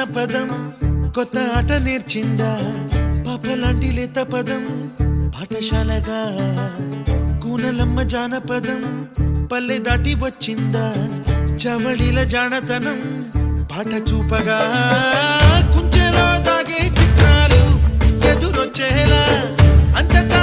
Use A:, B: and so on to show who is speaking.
A: జానపదం కొత్త ఆట నేర్చిందా పాపలాంటి లేత పదం పాఠశాలగా కూనలమ్మ జానపదం పల్లె దాటి వచ్చిందా చవళిల జానతనం పాట చూపగా కుంచెలో తాగే చిత్రాలు ఎదురొచ్చేలా అంతటా